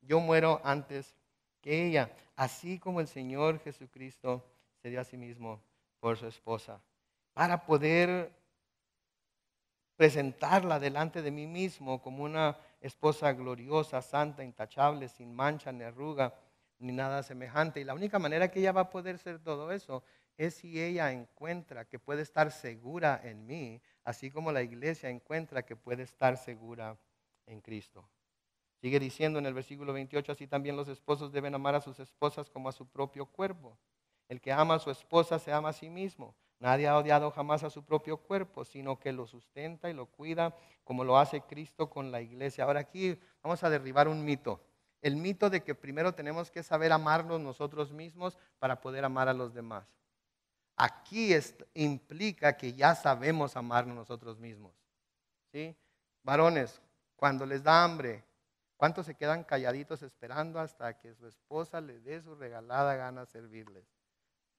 yo muero antes que ella. Así como el Señor Jesucristo se dio a sí mismo por su esposa. Para poder presentarla delante de mí mismo como una esposa gloriosa, santa, intachable, sin mancha ni arruga, ni nada semejante. Y la única manera que ella va a poder ser todo eso es si ella encuentra que puede estar segura en mí, así como la iglesia encuentra que puede estar segura en Cristo. Sigue diciendo en el versículo 28, así también los esposos deben amar a sus esposas como a su propio cuerpo. El que ama a su esposa se ama a sí mismo. Nadie ha odiado jamás a su propio cuerpo, sino que lo sustenta y lo cuida como lo hace Cristo con la iglesia. Ahora aquí vamos a derribar un mito. El mito de que primero tenemos que saber amarnos nosotros mismos para poder amar a los demás. Aquí implica que ya sabemos amarnos nosotros mismos. ¿Sí? Varones, cuando les da hambre, ¿cuántos se quedan calladitos esperando hasta que su esposa les dé su regalada gana servirles?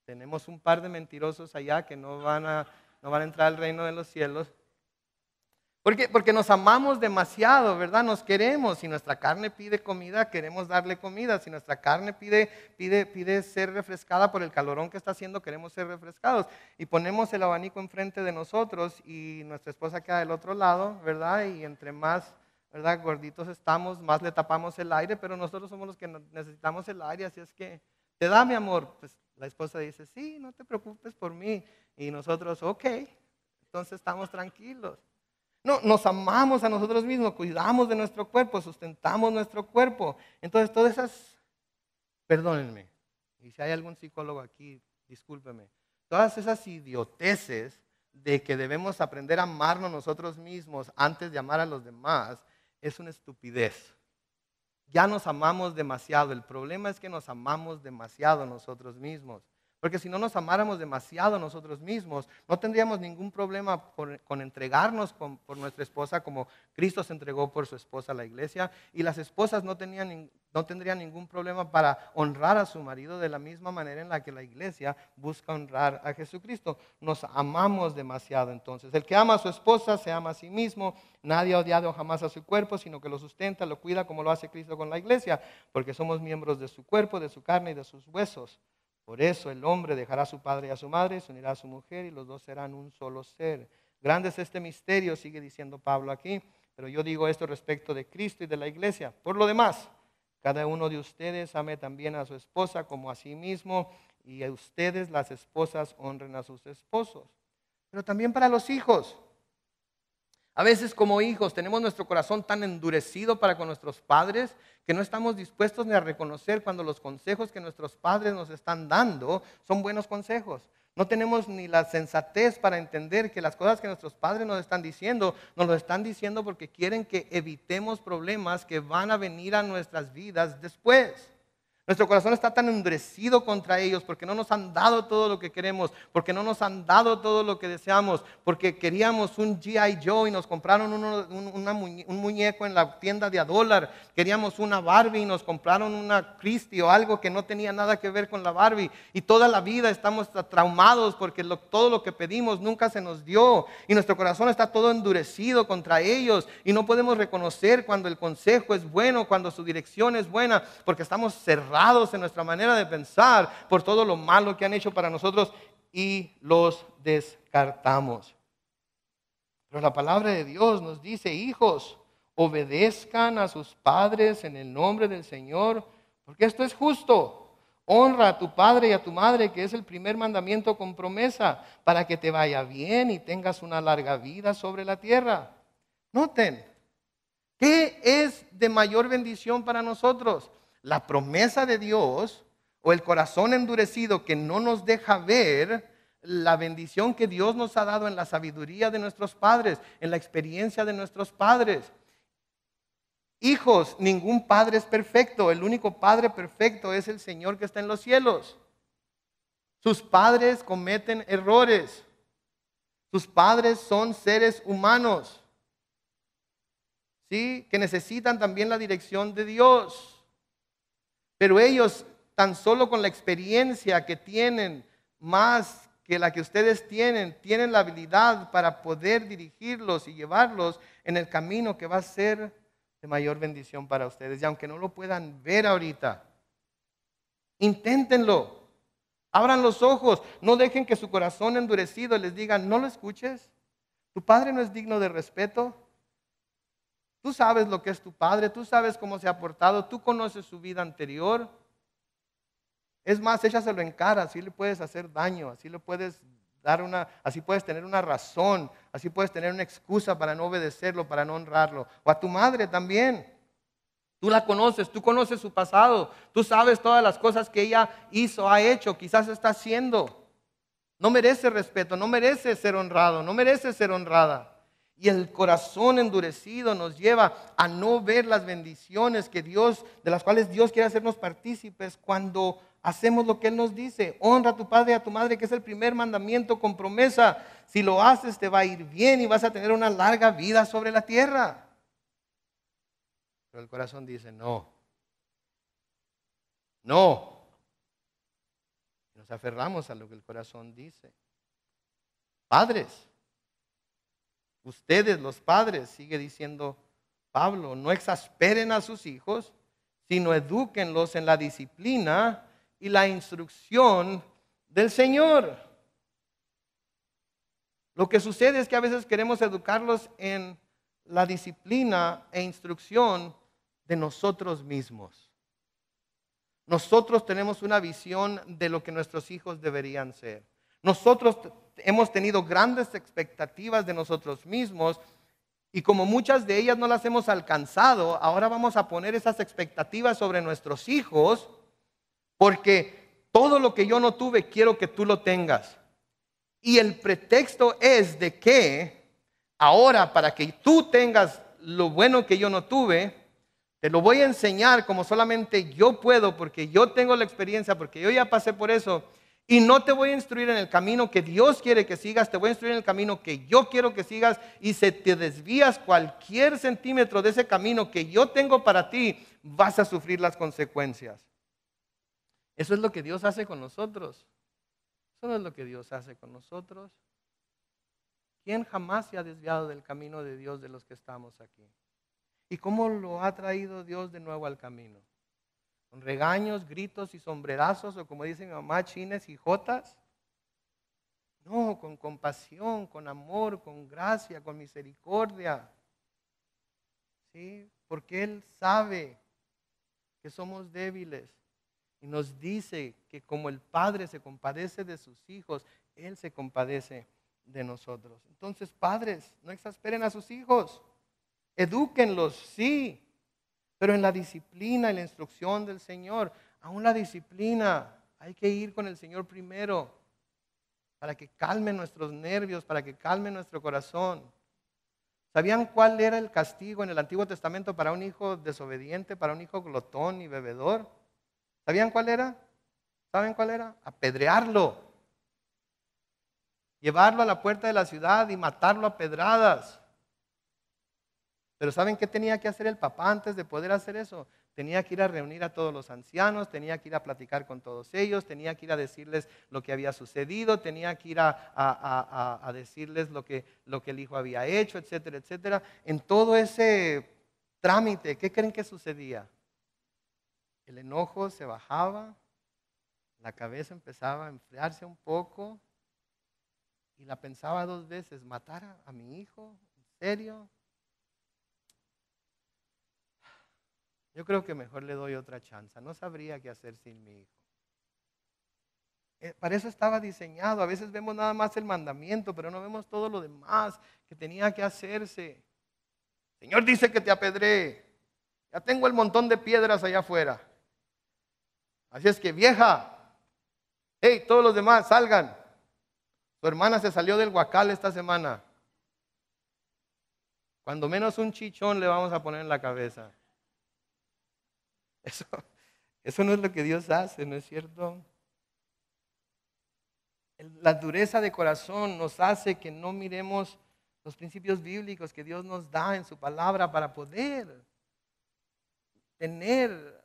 Tenemos un par de mentirosos allá que no van a entrar al reino de los cielos. ¿Por qué? Porque nos amamos demasiado, ¿verdad? Nos queremos. Si nuestra carne pide comida, queremos darle comida. Si nuestra carne pide ser refrescada por el calorón que está haciendo, queremos ser refrescados. Y ponemos el abanico enfrente de nosotros y nuestra esposa queda del otro lado, ¿verdad? Y entre más, ¿verdad?, gorditos estamos, más le tapamos el aire, pero nosotros somos los que necesitamos el aire, así es que, ¿te da, mi amor? Pues la esposa dice, sí, no te preocupes por mí. Y nosotros, ok, entonces estamos tranquilos. No, nos amamos a nosotros mismos, cuidamos de nuestro cuerpo, sustentamos nuestro cuerpo. Entonces todas esas, perdónenme, y si hay algún psicólogo aquí, discúlpeme, todas esas idioteces de que debemos aprender a amarnos nosotros mismos antes de amar a los demás, es una estupidez. Ya nos amamos demasiado. El problema es que nos amamos demasiado nosotros mismos. Porque si no nos amáramos demasiado nosotros mismos, no tendríamos ningún problema con entregarnos por nuestra esposa como Cristo se entregó por su esposa a la iglesia. Y las esposas no tendrían ningún problema para honrar a su marido de la misma manera en la que la iglesia busca honrar a Jesucristo. Nos amamos demasiado entonces. El que ama a su esposa se ama a sí mismo. Nadie ha odiado jamás a su cuerpo, sino que lo sustenta, lo cuida como lo hace Cristo con la iglesia. Porque somos miembros de su cuerpo, de su carne y de sus huesos. Por eso el hombre dejará a su padre y a su madre, se unirá a su mujer y los dos serán un solo ser. Grande es este misterio, sigue diciendo Pablo aquí, pero yo digo esto respecto de Cristo y de la iglesia. Por lo demás, cada uno de ustedes ame también a su esposa como a sí mismo y a ustedes las esposas honren a sus esposos. Pero también para los hijos. A veces como hijos tenemos nuestro corazón tan endurecido para con nuestros padres que no estamos dispuestos ni a reconocer cuando los consejos que nuestros padres nos están dando son buenos consejos. No tenemos ni la sensatez para entender que las cosas que nuestros padres nos lo están diciendo porque quieren que evitemos problemas que van a venir a nuestras vidas después. Nuestro corazón está tan endurecido contra ellos porque no nos han dado todo lo que queremos, porque no nos han dado todo lo que deseamos, porque queríamos un G.I. Joe y nos compraron un muñeco en la tienda de $1. Queríamos una Barbie y nos compraron una Christie o algo que no tenía nada que ver con la Barbie. Y toda la vida estamos traumados porque todo lo que pedimos nunca se nos dio. Y nuestro corazón está todo endurecido contra ellos. Y no podemos reconocer cuando el consejo es bueno, cuando su dirección es buena, porque estamos cerrados en nuestra manera de pensar por todo lo malo que han hecho para nosotros y los descartamos. Pero la palabra de Dios nos dice: hijos, obedezcan a sus padres en el nombre del Señor, porque esto es justo. Honra a tu padre y a tu madre, que es el primer mandamiento con promesa, para que te vaya bien y tengas una larga vida sobre la tierra. Noten, ¿qué es de mayor bendición para nosotros? ¿La promesa de Dios o el corazón endurecido que no nos deja ver la bendición que Dios nos ha dado en la sabiduría de nuestros padres, en la experiencia de nuestros padres? Hijos, ningún padre es perfecto. El único padre perfecto es el Señor que está en los cielos. Sus padres cometen errores. Sus padres son seres humanos, ¿sí? Que necesitan también la dirección de Dios. Pero ellos, tan solo con la experiencia que tienen, más que la que ustedes tienen la habilidad para poder dirigirlos y llevarlos en el camino que va a ser de mayor bendición para ustedes. Y aunque no lo puedan ver ahorita, inténtenlo. Abran los ojos. No dejen que su corazón endurecido les diga: no lo escuches. Tu padre no es digno de respeto. Tú sabes lo que es tu padre, tú sabes cómo se ha portado, tú conoces su vida anterior. Es más, échaselo en cara, así le puedes hacer daño, así le puedes así puedes tener una razón, así puedes tener una excusa para no obedecerlo, para no honrarlo. O a tu madre también. Tú la conoces, tú conoces su pasado, tú sabes todas las cosas que ella hizo, ha hecho, quizás está haciendo. No merece respeto, no merece ser honrado, no merece ser honrada. Y el corazón endurecido nos lleva a no ver las bendiciones de las cuales Dios quiere hacernos partícipes cuando hacemos lo que Él nos dice. Honra a tu padre y a tu madre, que es el primer mandamiento con promesa. Si lo haces, te va a ir bien y vas a tener una larga vida sobre la tierra. Pero el corazón dice: no. No. Nos aferramos a lo que el corazón dice. Padres, ustedes, los padres, sigue diciendo Pablo, no exasperen a sus hijos, sino edúquenlos en la disciplina y la instrucción del Señor. Lo que sucede es que a veces queremos educarlos en la disciplina e instrucción de nosotros mismos. Nosotros tenemos una visión de lo que nuestros hijos deberían ser. Nosotros hemos tenido grandes expectativas de nosotros mismos y como muchas de ellas no las hemos alcanzado, ahora vamos a poner esas expectativas sobre nuestros hijos porque todo lo que yo no tuve quiero que tú lo tengas. Y el pretexto es de que ahora para que tú tengas lo bueno que yo no tuve, te lo voy a enseñar como solamente yo puedo porque yo tengo la experiencia, porque yo ya pasé por eso. Y no te voy a instruir en el camino que Dios quiere que sigas, te voy a instruir en el camino que yo quiero que sigas. Y si te desvías cualquier centímetro de ese camino que yo tengo para ti, vas a sufrir las consecuencias. Eso es lo que Dios hace con nosotros. Eso no es lo que Dios hace con nosotros. ¿Quién jamás se ha desviado del camino de Dios de los que estamos aquí? ¿Y cómo lo ha traído Dios de nuevo al camino? ¿Con regaños, gritos y sombrerazos, o como dice mi mamá, chines y jotas? No, con compasión, con amor, con gracia, con misericordia. ¿Sí? Porque Él sabe que somos débiles y nos dice que como el Padre se compadece de sus hijos, Él se compadece de nosotros. Entonces, padres, no exasperen a sus hijos. Edúquenlos, sí, pero en la disciplina y la instrucción del Señor. Aún la disciplina, hay que ir con el Señor primero para que calme nuestros nervios, para que calme nuestro corazón. ¿Sabían cuál era el castigo en el Antiguo Testamento para un hijo desobediente, para un hijo glotón y bebedor? ¿Sabían cuál era? ¿Saben cuál era? Apedrearlo. Llevarlo a la puerta de la ciudad y matarlo a pedradas. Pero ¿saben qué tenía que hacer el papá antes de poder hacer eso? Tenía que ir a reunir a todos los ancianos, tenía que ir a platicar con todos ellos, tenía que ir a decirles lo que había sucedido, tenía que ir a decirles lo que el hijo había hecho, etcétera, etcétera. En todo ese trámite, ¿qué creen que sucedía? El enojo se bajaba, la cabeza empezaba a enfriarse un poco y la pensaba dos veces: ¿matar a mi hijo? ¿En serio? Yo creo que mejor le doy otra chance. No sabría qué hacer sin mi hijo. Para eso estaba diseñado. A veces vemos nada más el mandamiento, pero no vemos todo lo demás que tenía que hacerse. El Señor dice que te apedree. Ya tengo el montón de piedras allá afuera. Así es que, vieja, hey, todos los demás salgan. Tu hermana se salió del huacal esta semana. Cuando menos un chichón le vamos a poner en la cabeza. Eso no es lo que Dios hace, ¿no es cierto? La dureza de corazón nos hace que no miremos los principios bíblicos que Dios nos da en su palabra para poder tener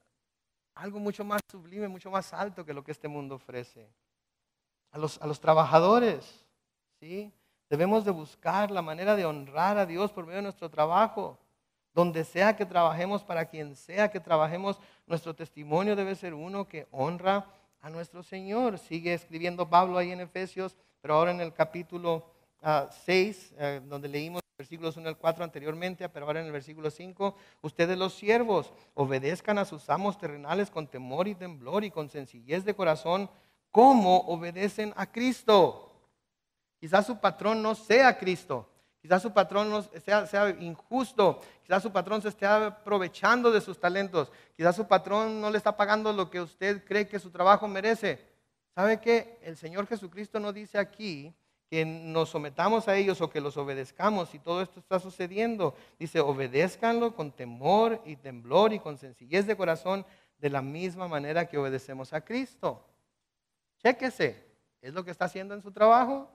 algo mucho más sublime, mucho más alto que lo que este mundo ofrece. A los trabajadores, ¿sí? Debemos de buscar la manera de honrar a Dios por medio de nuestro trabajo. Donde sea que trabajemos, para quien sea que trabajemos, nuestro testimonio debe ser uno que honra a nuestro Señor. Sigue escribiendo Pablo ahí en Efesios, pero ahora en el capítulo 6, donde leímos versículos 1 al 4 anteriormente, pero ahora en el versículo 5, ustedes los siervos obedezcan a sus amos terrenales con temor y temblor y con sencillez de corazón, como obedecen a Cristo. Quizás su patrón no sea Cristo. Quizás su patrón no sea injusto. Quizás su patrón se esté aprovechando de sus talentos. Quizás su patrón no le está pagando lo que usted cree que su trabajo merece. ¿Sabe qué? El Señor Jesucristo no dice aquí que nos sometamos a ellos o que los obedezcamos si todo esto está sucediendo. Dice: obedézcanlo con temor y temblor y con sencillez de corazón, de la misma manera que obedecemos a Cristo. Chéquese. ¿Es lo que está haciendo en su trabajo?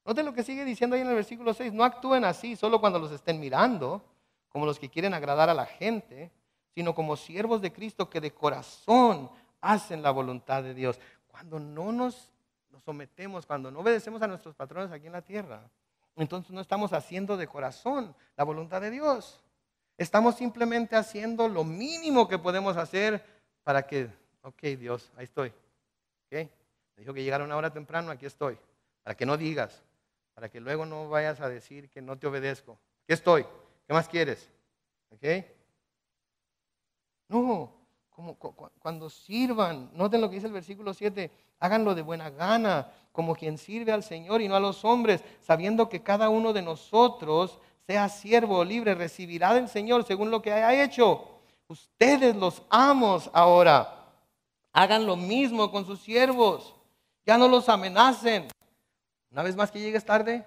Noten lo que sigue diciendo ahí en el versículo 6. No actúen así solo cuando los estén mirando, como los que quieren agradar a la gente, sino como siervos de Cristo que de corazón hacen la voluntad de Dios. Cuando no nos sometemos, cuando no obedecemos a nuestros patrones aquí en la tierra, entonces no estamos haciendo de corazón la voluntad de Dios. Estamos simplemente haciendo lo mínimo que podemos hacer para que, ok, Dios, ahí estoy. ¿Okay? Me dijo que llegara una hora temprano, aquí estoy. Para que no digas, para que luego no vayas a decir que no te obedezco. Aquí estoy. ¿Qué más quieres? ¿Ok? No, cuando sirvan, noten lo que dice el versículo 7, háganlo de buena gana, como quien sirve al Señor y no a los hombres, sabiendo que cada uno de nosotros, sea siervo o libre, recibirá del Señor según lo que haya hecho. Ustedes, los amos, ahora hagan lo mismo con sus siervos. Ya no los amenacen. Una vez más que llegues tarde,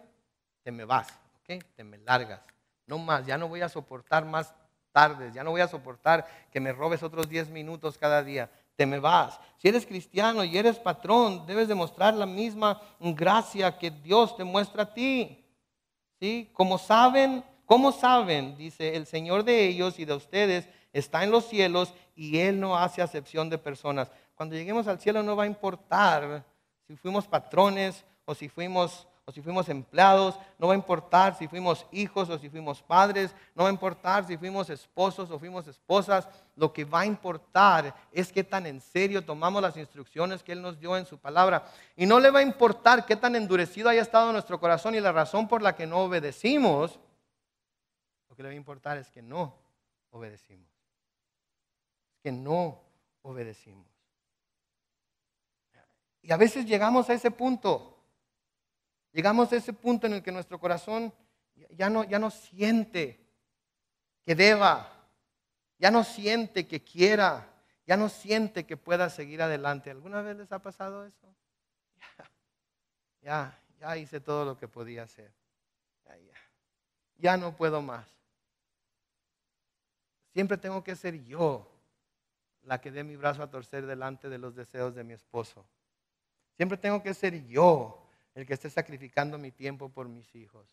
te me vas, ¿ok? Te me largas. No más, ya no voy a soportar más tardes, ya no voy a soportar que me robes otros 10 minutos cada día. Te me vas. Si eres cristiano y eres patrón, debes demostrar la misma gracia que Dios te muestra a ti. ¿Sí? Como saben, dice, el Señor de ellos y de ustedes está en los cielos y Él no hace acepción de personas. Cuando lleguemos al cielo no va a importar si fuimos patrones o si fuimos empleados, no va a importar si fuimos hijos o si fuimos padres, no va a importar si fuimos esposos o fuimos esposas. Lo que va a importar es qué tan en serio tomamos las instrucciones que Él nos dio en su palabra. Y no le va a importar qué tan endurecido haya estado nuestro corazón y la razón por la que no obedecimos. Lo que le va a importar es que no obedecimos. Que no obedecimos. Y a veces llegamos a ese punto. Llegamos a ese punto en el que nuestro corazón ya no siente que deba, ya no siente que quiera, ya no siente que pueda seguir adelante. ¿Alguna vez les ha pasado eso? Ya hice todo lo que podía hacer. Ya no puedo más. Siempre tengo que ser yo la que dé mi brazo a torcer delante de los deseos de mi esposo. Siempre tengo que ser yo el que esté sacrificando mi tiempo por mis hijos.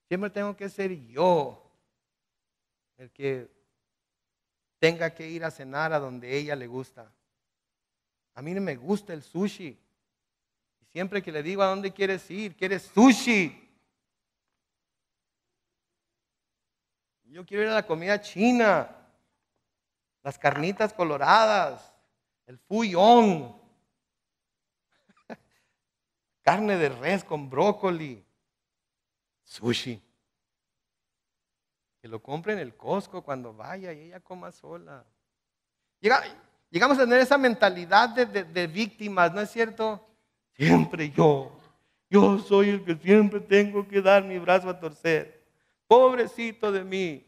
Siempre tengo que ser yo el que tenga que ir a cenar a donde a ella le gusta. A mí no me gusta el sushi. Y siempre que le digo a dónde quieres ir, quieres sushi. Yo quiero ir a la comida china, las carnitas coloradas, el fuyón, carne de res con brócoli, sushi. Que lo compre en el Costco cuando vaya y ella coma sola. Llegamos a tener esa mentalidad de víctimas, ¿no es cierto? Siempre yo soy el que siempre tengo que dar mi brazo a torcer. Pobrecito de mí.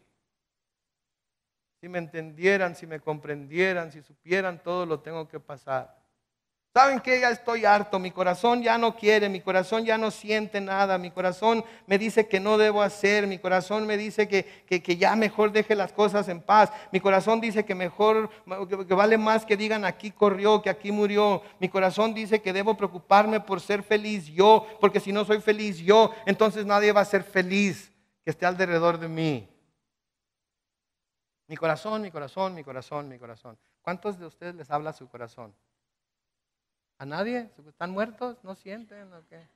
Si me entendieran, si me comprendieran, si supieran todo lo tengo que pasar. ¿Saben qué? Ya estoy harto, mi corazón ya no quiere, mi corazón ya no siente nada, mi corazón me dice que no debo hacer, mi corazón me dice que ya mejor deje las cosas en paz, mi corazón dice que mejor, que vale más que digan aquí corrió, que aquí murió, mi corazón dice que debo preocuparme por ser feliz yo, porque si no soy feliz yo, entonces nadie va a ser feliz que esté alrededor de mí. Mi corazón, mi corazón, mi corazón, mi corazón. ¿Cuántos de ustedes les habla su corazón? ¿A nadie? ¿Están muertos? ¿No sienten o qué?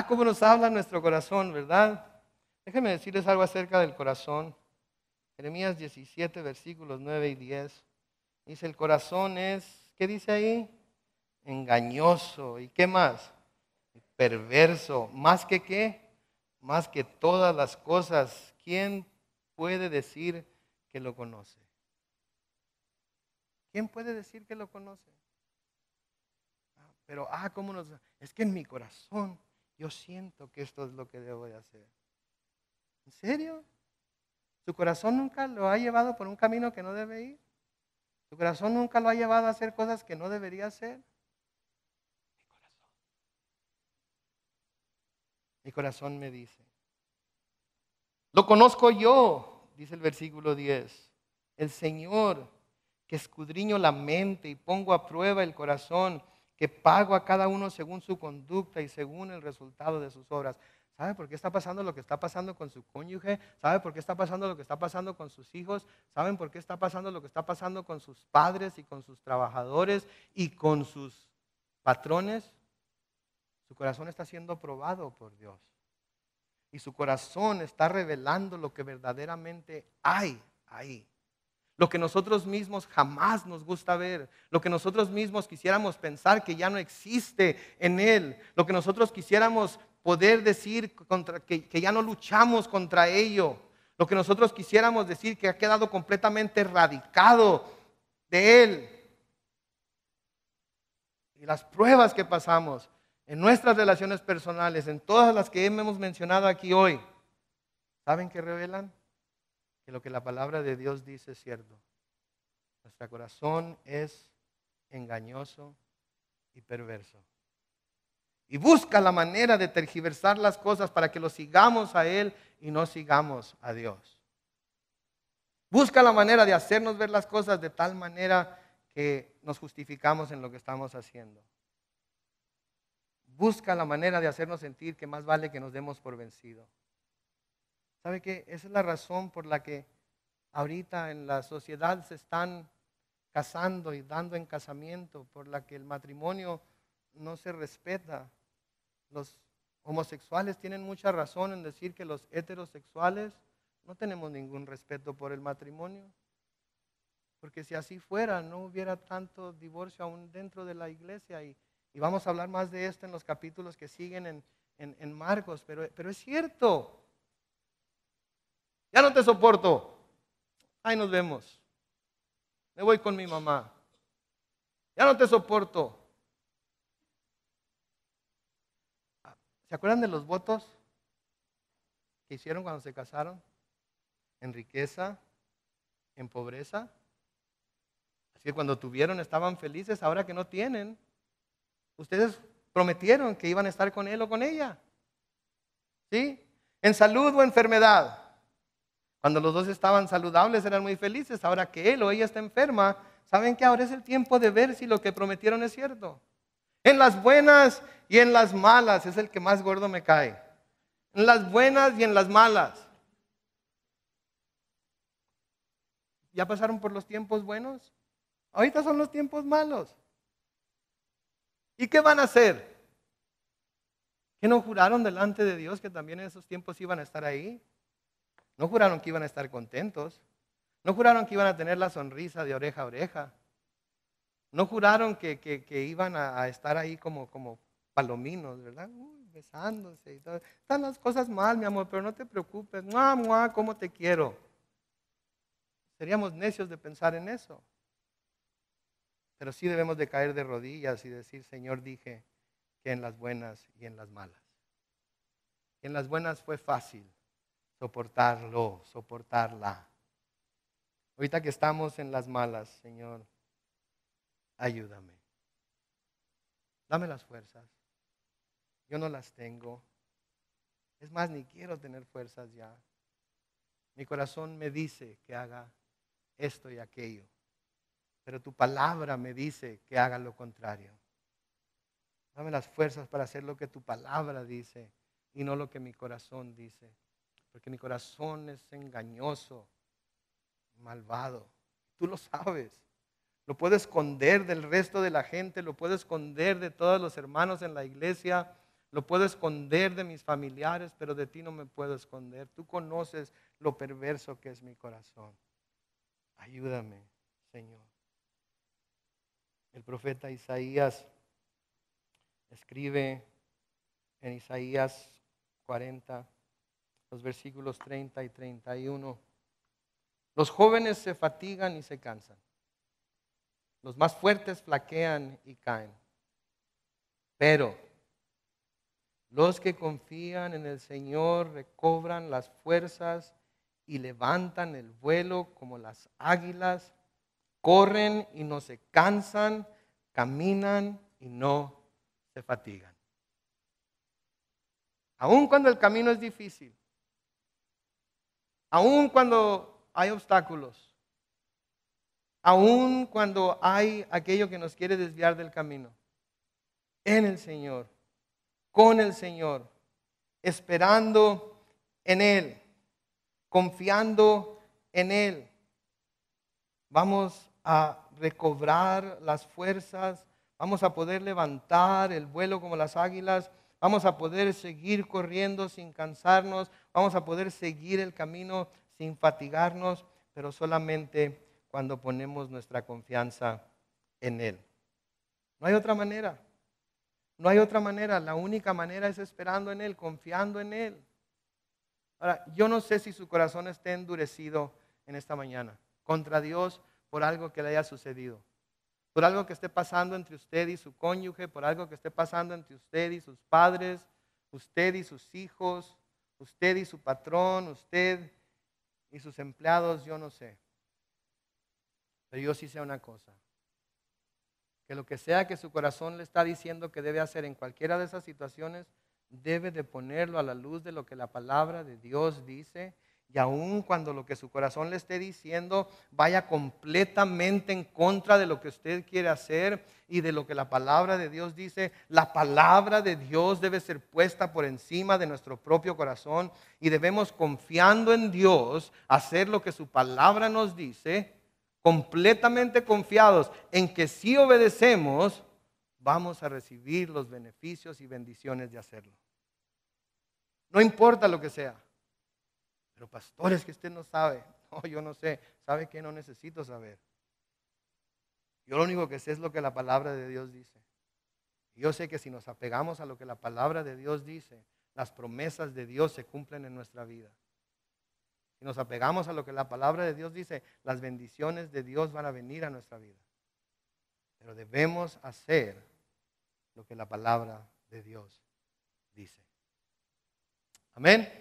Cómo nos habla nuestro corazón, ¿verdad? Déjenme decirles algo acerca del corazón. Jeremías 17, versículos 9 y 10. Dice, el corazón es, ¿qué dice ahí? Engañoso. ¿Y qué más? Perverso. ¿Más que qué? Más que todas las cosas. ¿Quién puede decir que lo conoce? ¿Quién puede decir que lo conoce? Pero, ¿cómo nos? Es que en mi corazón yo siento que esto es lo que debo de hacer. ¿En serio? ¿Su corazón nunca lo ha llevado por un camino que no debe ir? ¿Su corazón nunca lo ha llevado a hacer cosas que no debería hacer? Mi corazón me dice. Lo conozco yo, dice el versículo 10. El Señor, que escudriño la mente y pongo a prueba el corazón, que pago a cada uno según su conducta y según el resultado de sus obras. ¿Sabe por qué está pasando lo que está pasando con su cónyuge? ¿Sabe por qué está pasando lo que está pasando con sus hijos? ¿Saben por qué está pasando lo que está pasando con sus padres y con sus trabajadores y con sus patrones? Su corazón está siendo probado por Dios. Y su corazón está revelando lo que verdaderamente hay ahí. Lo que nosotros mismos jamás nos gusta ver, lo que nosotros mismos quisiéramos pensar que ya no existe en Él, lo que nosotros quisiéramos poder decir que ya no luchamos contra ello, lo que nosotros quisiéramos decir que ha quedado completamente erradicado de Él. Y las pruebas que pasamos en nuestras relaciones personales, en todas las que hemos mencionado aquí hoy, ¿saben qué revelan? Que lo que la palabra de Dios dice es cierto. Nuestro corazón es engañoso y perverso. Y busca la manera de tergiversar las cosas para que lo sigamos a Él y no sigamos a Dios. Busca la manera de hacernos ver las cosas de tal manera que nos justificamos en lo que estamos haciendo. Busca la manera de hacernos sentir que más vale que nos demos por vencido. ¿Sabe qué? Esa es la razón por la que ahorita en la sociedad se están casando y dando en casamiento, por la que el matrimonio no se respeta. Los homosexuales tienen mucha razón en decir que los heterosexuales no tenemos ningún respeto por el matrimonio. Porque si así fuera, no hubiera tanto divorcio aún dentro de la iglesia. Y vamos a hablar más de esto en los capítulos que siguen en Marcos. Pero es cierto. Ya no te soporto. Ahí nos vemos. Me voy con mi mamá. Ya no te soporto. ¿Se acuerdan de los votos que hicieron cuando se casaron? En riqueza, en pobreza. Así que cuando tuvieron estaban felices, ahora que no tienen, ustedes prometieron que iban a estar con él o con ella. ¿Sí? En salud o enfermedad. Cuando los dos estaban saludables eran muy felices. Ahora que él o ella está enferma, ¿saben que ahora es el tiempo de ver si lo que prometieron es cierto? En las buenas y en las malas es el que más gordo me cae. En las buenas y en las malas. ¿Ya pasaron por los tiempos buenos? Ahorita son los tiempos malos. ¿Y qué van a hacer? ¿Que no juraron delante de Dios que también en esos tiempos iban a estar ahí? No juraron que iban a estar contentos. No juraron que iban a tener la sonrisa de oreja a oreja. No juraron que iban a estar ahí como palominos, ¿verdad? Besándose y todo. Están las cosas mal, mi amor, pero no te preocupes. ¡Mua, mua! ¿Cómo te quiero? Seríamos necios de pensar en eso. Pero sí debemos de caer de rodillas y decir, Señor, dije que en las buenas y en las malas. En las buenas fue fácil soportarlo, soportarla. Ahorita que estamos en las malas, Señor, ayúdame. Dame las fuerzas. Yo no las tengo. Es más, ni quiero tener fuerzas ya. Mi corazón me dice que haga esto y aquello. Pero tu palabra me dice que haga lo contrario. Dame las fuerzas para hacer lo que tu palabra dice y no lo que mi corazón dice. Porque mi corazón es engañoso, malvado. Tú lo sabes. Lo puedo esconder del resto de la gente, lo puedo esconder de todos los hermanos en la iglesia, lo puedo esconder de mis familiares, pero de ti no me puedo esconder. Tú conoces lo perverso que es mi corazón. Ayúdame, Señor. El profeta Isaías escribe en Isaías 40, los versículos 30 y 31. Los jóvenes se fatigan y se cansan. Los más fuertes flaquean y caen. Pero los que confían en el Señor recobran las fuerzas y levantan el vuelo como las águilas. Corren y no se cansan, caminan y no se fatigan. Aun cuando el camino es difícil, aun cuando hay obstáculos, aun cuando hay aquello que nos quiere desviar del camino, en el Señor, con el Señor, esperando en Él, confiando en Él, vamos a recobrar las fuerzas, vamos a poder levantar el vuelo como las águilas, vamos a poder seguir corriendo sin cansarnos, vamos a poder seguir el camino sin fatigarnos, pero solamente cuando ponemos nuestra confianza en Él. No hay otra manera. No hay otra manera. La única manera es esperando en Él, confiando en Él. Ahora, yo no sé si su corazón esté endurecido en esta mañana contra Dios por algo que le haya sucedido, por algo que esté pasando entre usted y su cónyuge, por algo que esté pasando entre usted y sus padres, usted y sus hijos, usted y su patrón, usted y sus empleados, yo no sé. Pero yo sí sé una cosa, que lo que sea que su corazón le está diciendo que debe hacer en cualquiera de esas situaciones, debe de ponerlo a la luz de lo que la palabra de Dios dice. Y aun cuando lo que su corazón le esté diciendo vaya completamente en contra de lo que usted quiere hacer y de lo que la palabra de Dios dice, la palabra de Dios debe ser puesta por encima de nuestro propio corazón y debemos, confiando en Dios, hacer lo que su palabra nos dice, completamente confiados en que si obedecemos, vamos a recibir los beneficios y bendiciones de hacerlo. No importa lo que sea. Pero pastores, que usted no sabe. No, yo no sé. ¿Sabe qué? No necesito saber. Yo lo único que sé es lo que la palabra de Dios dice. Y yo sé que si nos apegamos a lo que la palabra de Dios dice, las promesas de Dios se cumplen en nuestra vida. Si nos apegamos a lo que la palabra de Dios dice, las bendiciones de Dios van a venir a nuestra vida. Pero debemos hacer lo que la palabra de Dios dice. Amén.